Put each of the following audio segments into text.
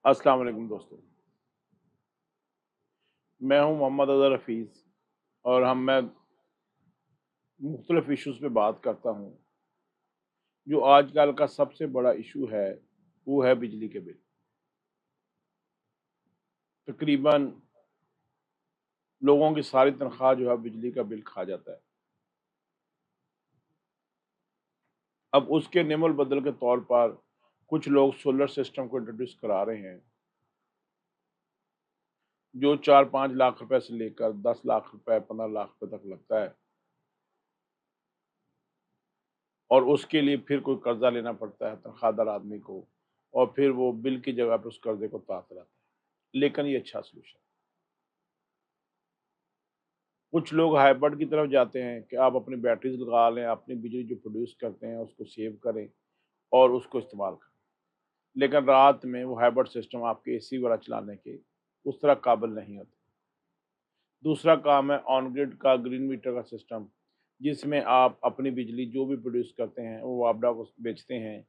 अस्सलाम वालेकुम दोस्तों। मैं हूं मोहम्मद अज़हर हफ़ीज़ और मैं मुख्तलिफ़ इश्यूज़ पे बात करता हूं। जो आजकल का सबसे बड़ा इश्यू है, वो है बिजली के बिल। तकरीबन लोगों की सारी तनख्वाह जो है बिजली का बिल खा जाता है। अब उसके निमुल बदल के तौर पर कुछ लोग सोलर सिस्टम को इंट्रोड्यूस करा रहे हैं, जो 4-5 लाख रुपए से लेकर 10 लाख रुपए, 15 लाख रुपए तक लगता है और उसके लिए फिर कोई कर्ज़ा लेना पड़ता है तनख्वाहदार आदमी को और फिर वो बिल की जगह पे उस कर्ज़े को उतारता रहता है। लेकिन ये अच्छा सॉल्यूशन। कुछ लोग हाइब्रिड की तरफ जाते हैं कि आप अपनी बैटरीज लगा लें, अपनी बिजली जो प्रोड्यूस करते हैं उसको सेव करें और उसको इस्तेमाल करें। लेकिन रात में वो हाइब्रिड सिस्टम आपके एसी वगैरह चलाने के उस तरह काबिल नहीं होते। दूसरा काम है ऑन ग्रिड का ग्रीन मीटर का सिस्टम, जिसमें आप अपनी बिजली जो भी प्रोड्यूस करते हैं वो वापडा को बेचते हैं।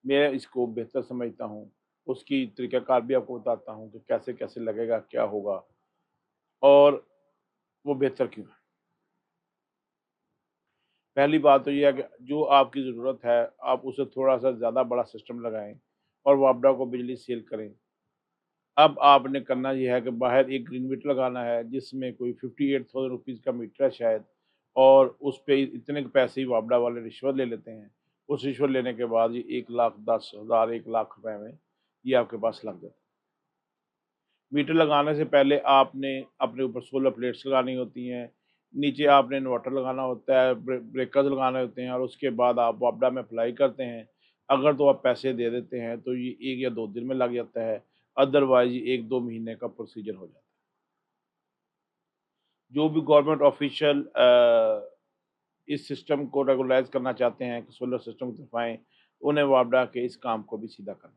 मैं इसको बेहतर समझता हूँ। उसकी तरीक़ाकार भी आपको बताता हूँ कि कैसे-कैसे लगेगा, क्या होगा और वो बेहतर क्यों है। पहली बात तो ये है कि जो आपकी ज़रूरत है, आप उसे थोड़ा-सा ज़्यादा बड़ा सिस्टम लगाएँ और वापडा को बिजली सेल करें। अब आपने करना ये है कि बाहर एक ग्रीन मीटर लगाना है, जिसमें कोई 58,000 रुपीज़ का मीटर है शायद और उस पे इतने के पैसे ही वापडा वाले रिश्वत ले लेते हैं। उस रिश्वत लेने के बाद ये 1,10,000 1 लाख रुपए में ये आपके पास लग जाता है। मीटर लगाने से पहले आपने अपने ऊपर सोलर प्लेट्स लगानी होती हैं, नीचे आपने इन्वर्टर लगाना होता है, ब्रेकर्स लगाने होते हैं और उसके बाद आप वापडा में अप्लाई करते हैं। अगर तो आप पैसे दे देते हैं तो ये 1 या 2 दिन में लग जाता है, अदरवाइज़ ये 1-2 महीने का प्रोसीजर हो जाता है। जो भी गवर्नमेंट ऑफ़िशियल इस सिस्टम को रेगुलराइज़ करना चाहते हैं कि सोलर सिस्टम की तरफ आएँ, उन्हें वापडा के इस काम को भी सीधा करना।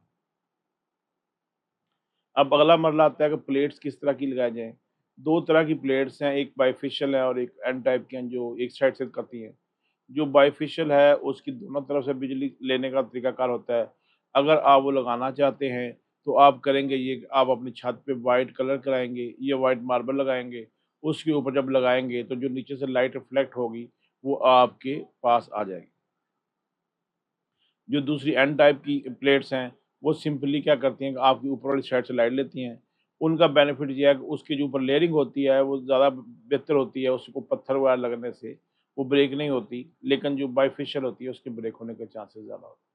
अब अगला मरला आता है कि प्लेट्स किस तरह की लगाई जाएँ। 2 तरह की प्लेट्स हैं, एक बाइफेशियल है और एक एन टाइप की हैं जो एक साइड से कटी हैं। जो बाइफेशियल है उसकी दोनों तरफ से बिजली लेने का तरीकाकार होता है। अगर आप वो लगाना चाहते हैं तो आप करेंगे ये कि आप अपनी छत पे व्हाइट कलर कराएँगे या व्हाइट मार्बल लगाएँगे। उसके ऊपर जब लगाएँगे तो जो नीचे से लाइट रिफ्लेक्ट होगी वो आपके पास आ जाएगी। जो दूसरी एन टाइप की प्लेट्स हैं, वो सिंपली क्या करती हैं कि आपकी ऊपर वाली साइड से लाइट लेती हैं। उनका बेनिफिट ये है कि उसकी जो ऊपर लेयरिंग होती है, वो ज़्यादा बेहतर होती है, उसको पत्थर वगैरह लगने से वो ब्रेक नहीं होती, लेकिन जो बाइफेशियल होती है, उसके ब्रेक होने के चांसेस ज़्यादा होते हैं।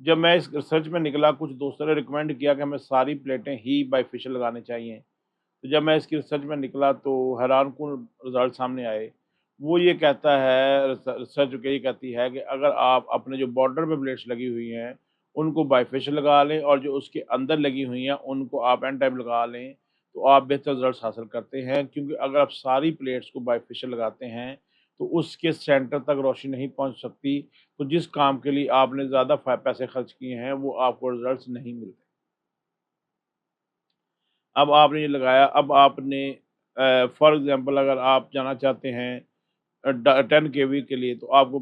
जब मैं इस रिसर्च में निकला, कुछ दोस्तों ने रिकमेंड किया कि हमें सारी प्लेटें ही बाइफेशियल लगानी चाहिए। तो जब मैं इसकी रिसर्च में निकला तो हैरानकुन रिज़ल्ट सामने आए। वो ये कहता है रिसर्च जो कि ये कहती है कि अगर आप अपने जो बॉर्डर पे प्लेट्स लगी हुई हैं, उनको बाइफेशियल लगा लें और जो उसके अंदर लगी हुई हैं, उनको आप एन टाइप लगा लें, तो आप बेहतर रिज़ल्ट्स हासिल करते हैं। क्योंकि अगर आप सारी प्लेट्स को बाइफेशियल लगाते हैं, तो उसके सेंटर तक रोशनी नहीं पहुँच सकती, तो जिस काम के लिए आपने ज़्यादा पैसे खर्च किए हैं, वो आपको रिज़ल्ट्स नहीं मिलते। अब आपने ये लगाया, अब आपने फॉर एग्ज़ाम्पल अगर आप जाना चाहते हैं 10 केवी के लिए तो आपको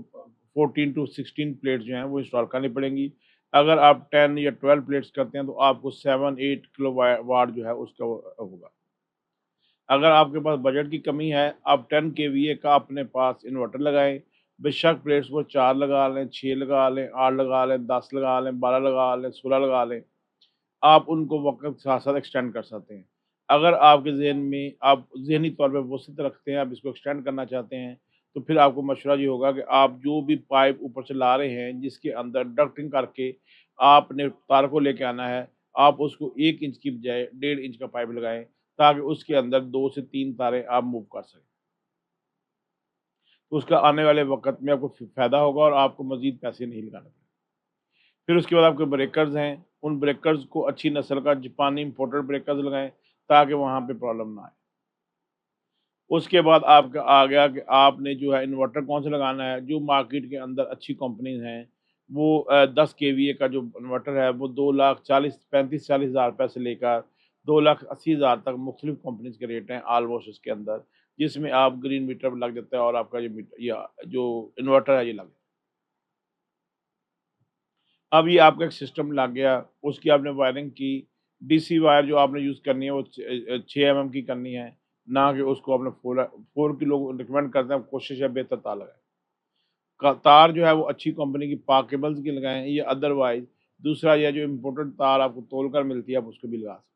14 टू 16 प्लेट्स जो हैं वो इंस्टॉल करनी पड़ेंगी। अगर आप 10 या 12 प्लेट्स करते हैं तो आपको 7-8 किलो वाट जो है उसका वो होगा। अगर आपके पास बजट की कमी है, आप 10 केवीए का अपने पास इन्वर्टर लगाएँ। बेशक प्लेट्स वो 4 लगा लें, 6 लगा लें, 8 लगा लें, 10 लगा लें, 12 लगा लें, 16 लगा लें। आप उनको वक़्त के साथ-साथ एक्सटेंड कर सकते हैं। अगर आपके ज़हन में आप ज़हनी तौर पे वसअत रखते हैं, आप इसको एक्सटेंड करना चाहते हैं, तो फिर आपको मशवरा ये होगा कि आप जो भी पाइप ऊपर से ला रहे हैं, जिसके अंदर डक्टिंग करके आपने तार को लेके आना है, आप उसको 1 इंच की बजाय 1.5 इंच का पाइप लगाएँ, ताकि उसके अंदर 2 से 3 तारें आप मूव कर सकें। तो उसका आने वाले वक़्त में आपको फ़ायदा होगा और आपको मज़ीद पैसे नहीं लगाने पड़ेंगे। फिर उसके बाद आपके ब्रेकर्स हैं, उन ब्रेकर्स को अच्छी नस्ल का जापानी इम्पोर्टेड ब्रेकर्स लगाएँ, ताकि वहाँ पे प्रॉब्लम ना आए। उसके बाद आपका आ गया कि आपने जो है इन्वर्टर कौन-सा लगाना है, जो मार्केट के अंदर अच्छी कंपनीज़ हैं, वो 10 केवीए का जो इन्वर्टर है, वो 2,40,000 35-40 हज़ार रुपए से लेकर 2,80,000 तक मुख्तलिफ कंपनीज़ के रेट हैं ऑलमोस्ट इसके अंदर, जिसमें आप ग्रीन मीटर लग जाता है और आपका जो इन्वर्टर है ये लग अब ये आपका एक सिस्टम लग गया, उसकी आपने वायरिंग की, डीसी वायर जो आपने यूज़ करनी है वो 6 एमएम की करनी है, ना कि उसको आपने 4 की लोग रिकमेंड करते हैं, कोशिश है बेहतर तार लगाएँ। का तार जो है वो अच्छी कंपनी की पा केबल्स की लगाएँ या अदरवाइज़ दूसरा ये जो इम्पोर्टेड तार आपको तोल कर मिलती है, आप उसको भी लगा सकते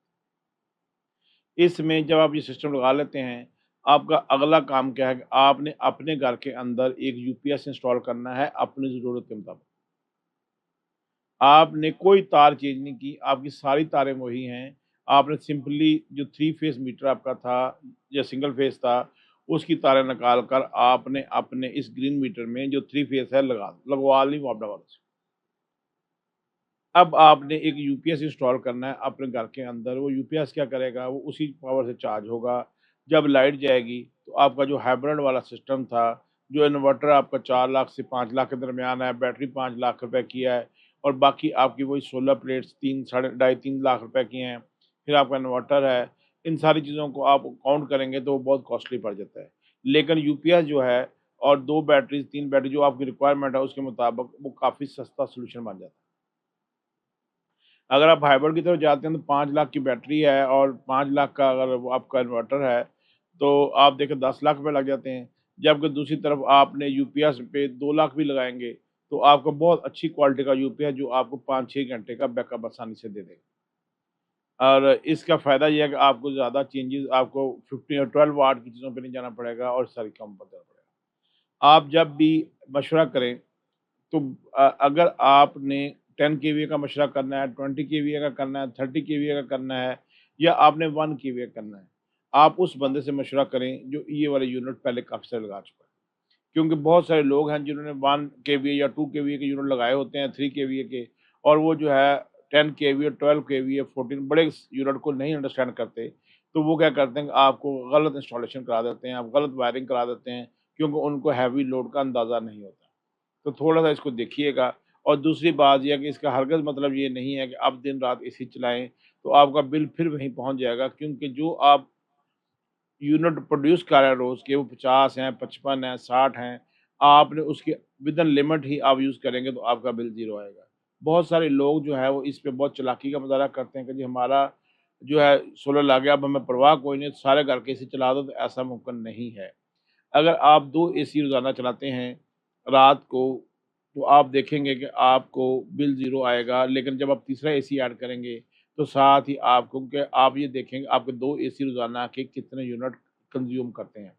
हैं। इसमें जब आप ये सिस्टम लगा लेते हैं, आपका अगला काम क्या है कि आपने अपने घर के अंदर एक यूपीएस इंस्टॉल करना है अपनी ज़रूरत के मुताबिक। आपने कोई तार चेंज नहीं की, आपकी सारी तारें वही हैं। आपने सिंपली जो 3 फेज़ मीटर आपका था या सिंगल फेज़ था, उसकी तारें निकाल कर आपने अपने इस ग्रीन मीटर में जो 3 फेज़ है लगवा ली वापडा वालों से। अब आपने एक यूपीएस इंस्टॉल करना है अपने घर के अंदर, वो यूपीएस क्या करेगा, वो उसी पावर से चार्ज होगा। जब लाइट जाएगी, तो आपका जो हाइब्रिड वाला सिस्टम था, जो इन्वर्टर आपका 4 लाख से 5 लाख के दरमियान है, बैटरी 5 लाख रुपए की है और बाकी आपकी वही सोलर प्लेट्स 3 साढ़े ढाई 3 लाख रुपए की हैं। फिर आपका इन्वर्टर है, इन सारी चीज़ों को आप काउंट करेंगे तो वो बहुत कॉस्टली पड़ जाता है। लेकिन यूपीएस जो है और 2 बैटरीज़, 3 बैटरी जो आपकी रिक्वायरमेंट है उसके मुताबिक वो काफ़ी सस्ता सॉल्यूशन बन जाता है। अगर आप हाइब्रिड की तरफ जाते हैं तो 5 लाख की बैटरी है और 5 लाख का अगर वो आपका इन्वर्टर है, तो आप देखें 10 लाख रुपए लग जाते हैं। जबकि दूसरी तरफ आपने यूपीएस पे 2 लाख भी लगाएँगे, तो आपको बहुत अच्छी क्वालिटी का यूपीएस जो आपको 5-6 घंटे का बैकअप आसानी से दे देगा। और इसका फ़ायदा ये है कि आपको ज़्यादा चेंजेज़ आपको 15 और 12 वाट की चीज़ों पे नहीं जाना पड़ेगा और सारी कम पर जाना पड़ेगा। आप जब भी मशवरा करें तो अगर आपने 10 केवीए का मशरा करना है, 20 केवीए का करना है, 30 केवीए का करना है या आपने 1 केवीए करना है, आप उस बंदे से मशवरा करें जो ये वाले यूनिट पहले काफ़ी सारे लगा चुका है। क्योंकि बहुत सारे लोग हैं जिन्होंने 1 केवीए या 2 केवीए के यूनिट लगाए होते हैं, 3 केवीए के और वो जो है 10 केवीए, 12 केवीए, 14 बड़े यूनिट को नहीं अंडरस्टैंड करते। तो वो क्या करते हैं कि आपको गलत इंस्टॉलेशन करा देते हैं, आप गलत वायरिंग करा देते हैं, क्योंकि उनको हैवी लोड का अंदाज़ा नहीं होता। तो थोड़ा-सा इसको देखिएगा और दूसरी बात ये है कि इसका हरगिज़ मतलब ये नहीं है कि आप दिन-रात एसी चलाएँ, तो आपका बिल फिर वहीं पहुँच जाएगा क्योंकि जो आप यूनिट प्रोड्यूस कर रहे हैं रोज़ के वो 50 हैं, 55 हैं, 60 हैं, आपने उसके विदिन लिमिट ही आप यूज़ करेंगे तो आपका बिल ज़ीरो आएगा। बहुत सारे लोग जो है वो इस पे बहुत चालाकी का मुज़ाहरा करते हैं कि जी हमारा जो है सोलर लग गया, अब हमें परवाह कोई नहीं, सारे घर के एसी चला दो, तो ऐसा मुमकिन नहीं है। अगर आप 2 एसी रोज़ाना चलाते हैं रात को, तो आप देखेंगे कि आपको बिल ज़ीरो आएगा, लेकिन जब आप तीसरा एसी ऐड करेंगे, तो साथ ही आपको कि आप ये देखेंगे आपके 2 एसी रोज़ाना के कितने यूनिट कंज़्यूम करते हैं।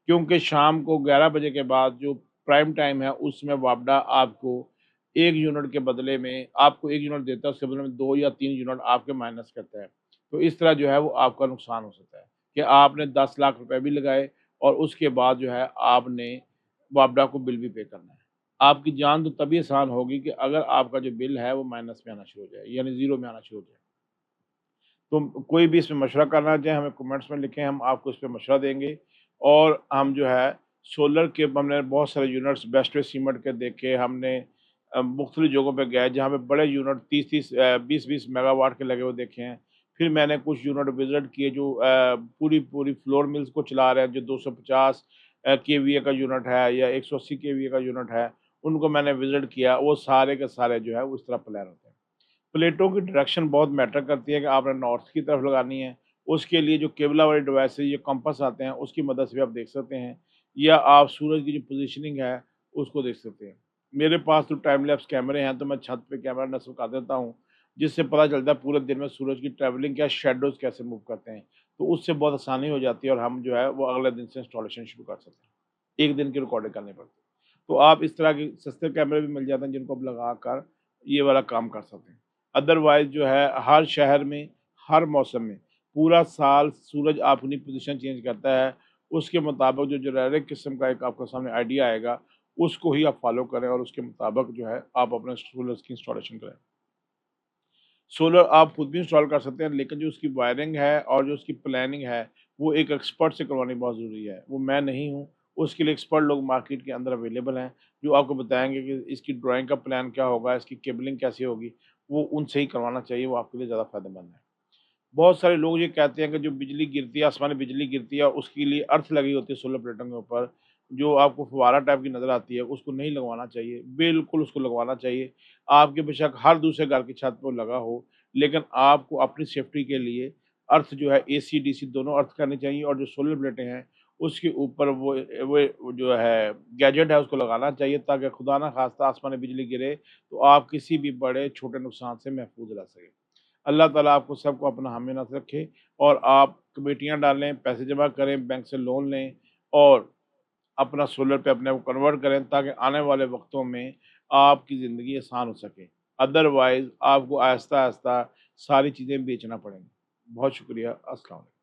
क्योंकि शाम को 11 बजे के बाद जो प्राइम टाइम है, उसमें वापडा आपको 1 यूनिट के बदले में आपको 1 यूनिट देता है, उसके बदले में 2 या 3 यूनिट आपके माइनस करता है। तो इस तरह जो है वो आपका नुकसान हो सकता है कि आपने 10 लाख रुपए भी लगाए और उसके बाद जो है आपने वापडा को बिल भी पे करना है। आपकी जान तो तभी आसान होगी कि अगर आपका जो बिल है वो माइनस में आना शुरू हो जाए, यानी ज़ीरो में आना शुरू हो जाए। तो कोई भी इसमें मशवरा करना चाहे हमें कमेंट्स में लिखें, हम आपको इस पे मशवरा देंगे और हम जो है सोलर के हमने बहुत सारे यूनिट्स बेस्ट वे सीमेंट के देखे, हमने मुख्तलिफ जगहों पे गए जहाँ पे बड़े यूनिट 30-30 20-20 मेगावाट के लगे हुए देखे हैं। फिर मैंने कुछ यूनिट विज़िट किए जो पूरी फ्लोर मिल्स को चला रहे हैं, जो 250 केवीए का यूनिट है या 180 केवीए का यूनिट है, उनको मैंने विज़िट किया। वो सारे के सारे जो है वो इस तरह प्लान होते हैं। प्लेटों की डायरेक्शन बहुत मैटर करती है कि आपने नॉर्थ की तरफ लगानी है। उसके लिए जो केबला वाले डिवाइस है, ये कंपास आते हैं, उसकी मदद से भी आप देख सकते हैं या आप सूरज की जो पोज़ीशनिंग है, उसको देख सकते हैं। मेरे पास तो टाइम लैप्स कैमरे हैं, तो मैं छत पे कैमरा नस्ब कर देता हूँ, जिससे पता चलता है पूरे दिन में सूरज की ट्रैवलिंग क्या, शैडोज़ कैसे मूव करते हैं। तो उससे बहुत आसानी हो जाती है और हम जो है वो अगले दिन से इंस्टॉलेशन शुरू कर सकते हैं। 1 दिन की रिकॉर्डिंग करनी पड़ती है। तो आप इस तरह के सस्ते कैमरे भी मिल जाते हैं जिनको आप लगाकर ये वाला काम कर सकते हैं। अदरवाइज़ जो है हर शहर में, हर मौसम में, पूरा साल सूरज अपनी पोज़ीशन चेंज करता है। उसके मुताबिक जो जेनेरिक किस्म का एक आपके सामने आइडिया आएगा, उसको ही आप फ़ॉलो करें और उसके मुताबिक जो है आप अपने सोलर्स की इंस्टॉलेशन करें। सोलर आप खुद भी इंस्टॉल कर सकते हैं, लेकिन जो उसकी वायरिंग है और जो उसकी प्लानिंग है, वो एक एक्सपर्ट से करवानी बहुत ज़रूरी है। वो मैं नहीं हूँ, उसके लिए एक्सपर्ट लोग मार्केट के अंदर अवेलेबल हैं, जो आपको बताएँगे कि इसकी ड्राइंग का प्लान क्या होगा, इसकी केबलिंग कैसे होगी, वो उनसे ही करवाना चाहिए, वो आपके लिए ज़्यादा फ़ायदेमंद है। बहुत सारे लोग ये कहते हैं कि जो बिजली गिरती है, आसमानी बिजली गिरती है, उसके लिए अर्थ लगी होती है सोलर प्लेटों के ऊपर। जो आपको फव्वारा टाइप की नज़र आती है, उसको नहीं लगवाना चाहिए, बिल्कुल उसको लगवाना चाहिए। आपके बेशक हर दूसरे घर की छत पे लगा हो, लेकिन आपको अपनी सेफ्टी के लिए अर्थ जो है एसी, डीसी दोनों अर्थ करनी चाहिए और जो सोलर प्लेटें हैं, उसके ऊपर वो जो है गैजेट है उसको लगाना चाहिए ताकि खुदा ना ख़ास्ता आसमानी बिजली गिरे, तो आप किसी भी बड़े-छोटे नुकसान से महफूज़ रह सकें। अल्लाह ताला आपको सबको अपना हामी-नात रखे और आप कमेटियाँ डालें, पैसे जमा करें, बैंक से लोन लें और अपना सोलर पे अपने आप को कन्वर्ट करें ताकि आने वाले वक़्तों में आपकी ज़िंदगी आसान हो सके। अदरवाइज़ आपको आहिस्ता-आहिस्ता सारी चीज़ें बेचना पड़ेंगी। बहुत शुक्रिया। अस्सलाम वालेकुम।